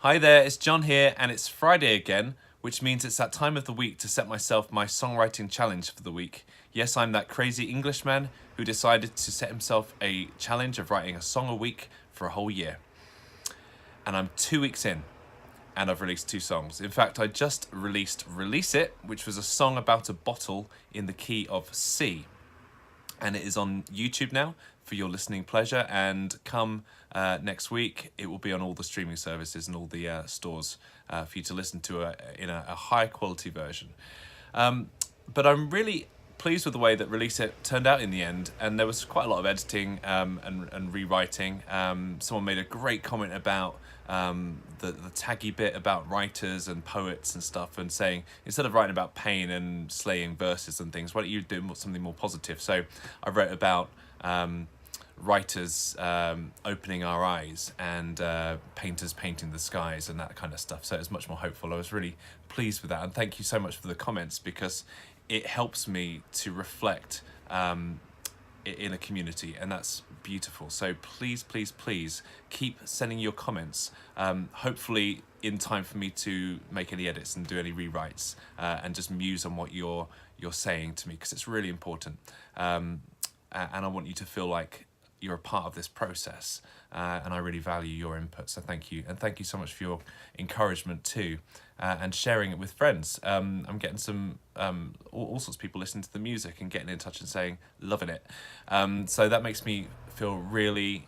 Hi there, it's John here, and it's Friday again, which means it's that time of the week to set myself my songwriting challenge for the week. Yes, I'm that crazy Englishman who decided to set himself a challenge of writing a song a week for a whole year. And I'm 2 weeks in, and I've released 2 songs. In fact, I just released Release It, which was a song about a bottle in the key of C. And it is on YouTube now for your listening pleasure. And come next week, it will be on all the streaming services and all the stores for you to listen to in a high quality version. But I'm really pleased with the way that Release It turned out in the end. And there was quite a lot of editing and rewriting. Someone made a great comment about the taggy bit about writers and poets and stuff, and saying instead of writing about pain and slaying verses and things, why don't you do something more positive? So I wrote about writers opening our eyes and painters painting the skies and that kind of stuff. So it was much more hopeful. I was really pleased with that, and thank you so much for the comments, because it helps me to reflect in a community, and that's beautiful. So please keep sending your comments, hopefully in time for me to make any edits and do any rewrites, and just muse on what you're saying to me, because it's really important, and I want you to feel like you're a part of this process, and I really value your input. So thank you, and thank you so much for your encouragement too, and sharing it with friends. I'm getting some all sorts of people listening to the music and getting in touch and saying loving it. So that makes me feel really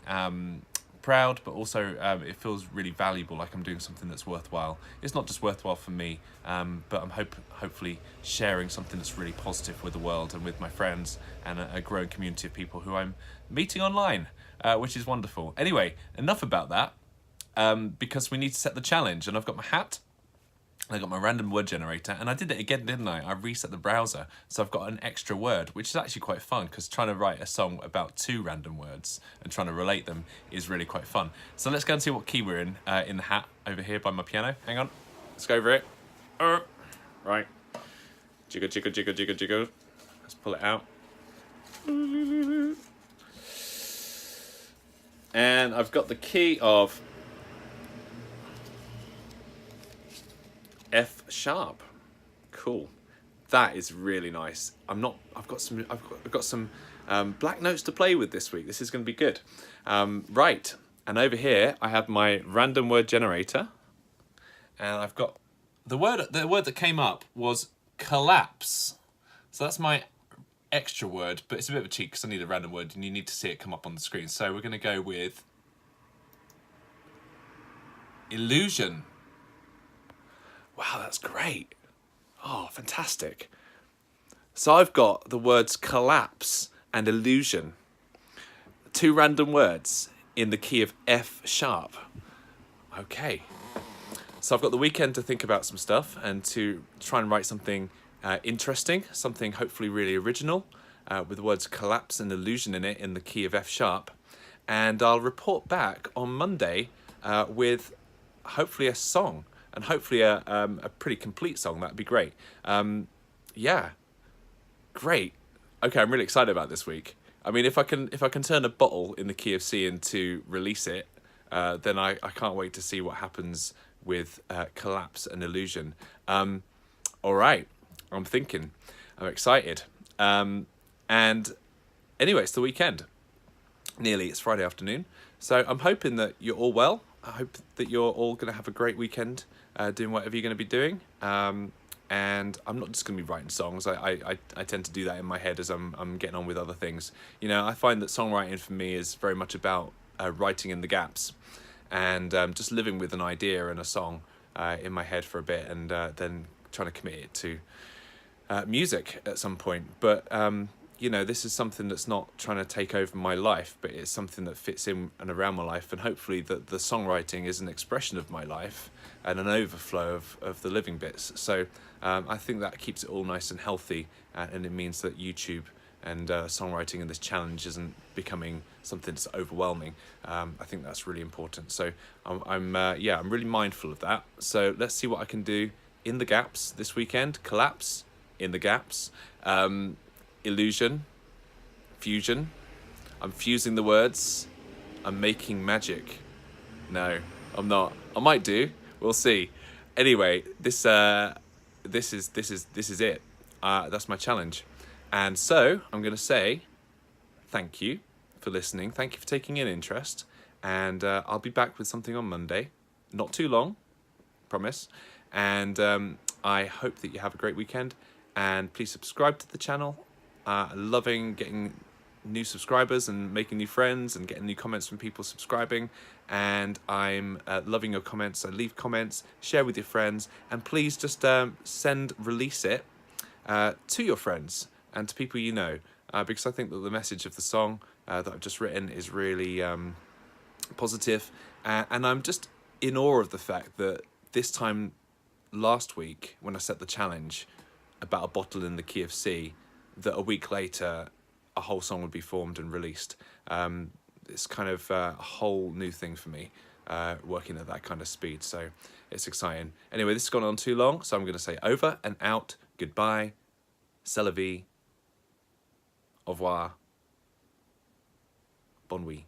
proud, but also it feels really valuable, like I'm doing something that's worthwhile. It's not just worthwhile for me, but I'm hopefully sharing something that's really positive with the world and with my friends and a growing community of people who I'm meeting online, which is wonderful. Anyway, enough about that, because we need to set the challenge, and I've got my hat, I got my random word generator, and I did it again, didn't I? I reset the browser, so I've got an extra word, which is actually quite fun, because trying to write a song about 2 random words and trying to relate them is really quite fun. So let's go and see what key we're in the hat over here by my piano. Hang on, let's go over it. Right, jiggle, jiggle, jiggle, jiggle, jiggle. Let's pull it out. And I've got the key of F sharp. Cool. That is really nice. I've got some black notes to play with this week. This is going to be good. Right. And over here I have my random word generator, and I've got the word that came up was collapse. So that's my extra word, but it's a bit of a cheat because I need a random word and you need to see it come up on the screen. So we're going to go with illusion. Wow, that's great. Oh, fantastic. So I've got the words collapse and illusion, 2 random words in the key of F sharp. Okay. So I've got the weekend to think about some stuff and to try and write something interesting, something hopefully really original, with the words collapse and illusion in it in the key of F sharp. And I'll report back on Monday with hopefully a song. And hopefully a pretty complete song. That'd be great. Yeah, great. Okay, I'm really excited about this week. I mean, if I can turn a bottle in the key of C into Release It, then I can't wait to see what happens with collapse and illusion. All right, I'm thinking. I'm excited. And anyway, it's the weekend. Nearly, it's Friday afternoon. So I'm hoping that you're all well. I hope that you're all going to have a great weekend doing whatever you're going to be doing. And I'm not just going to be writing songs. I tend to do that in my head as I'm getting on with other things. You know, I find that songwriting for me is very much about writing in the gaps and just living with an idea and a song in my head for a bit, and then trying to commit it to music at some point. But you know, this is something that's not trying to take over my life, but it's something that fits in and around my life, and hopefully the songwriting is an expression of my life and an overflow of the living bits. So I think that keeps it all nice and healthy, and it means that YouTube and songwriting and this challenge isn't becoming something that's overwhelming. I think that's really important. So I'm really mindful of that. So let's see what I can do in the gaps this weekend. Collapse in the gaps. Illusion, fusion. I'm fusing the words. I'm making magic. No, I'm not. I might do. We'll see. Anyway, this is it. That's my challenge, and so I'm gonna say thank you for listening. Thank you for taking an interest, and I'll be back with something on Monday. Not too long, promise. And I hope that you have a great weekend. And please subscribe to the channel. Loving getting new subscribers and making new friends and getting new comments from people subscribing. And I'm loving your comments. So leave comments, share with your friends, and please just release it to your friends and to people you know, because I think that the message of the song that I've just written is really positive. And I'm just in awe of the fact that this time last week, when I set the challenge about a bottle in the key of C, that a week later a whole song would be formed and released. It's kind of a whole new thing for me, working at that kind of speed, so it's exciting. Anyway, this has gone on too long, so I'm going to say over and out, goodbye, c'est la vie, au revoir, bon nuit.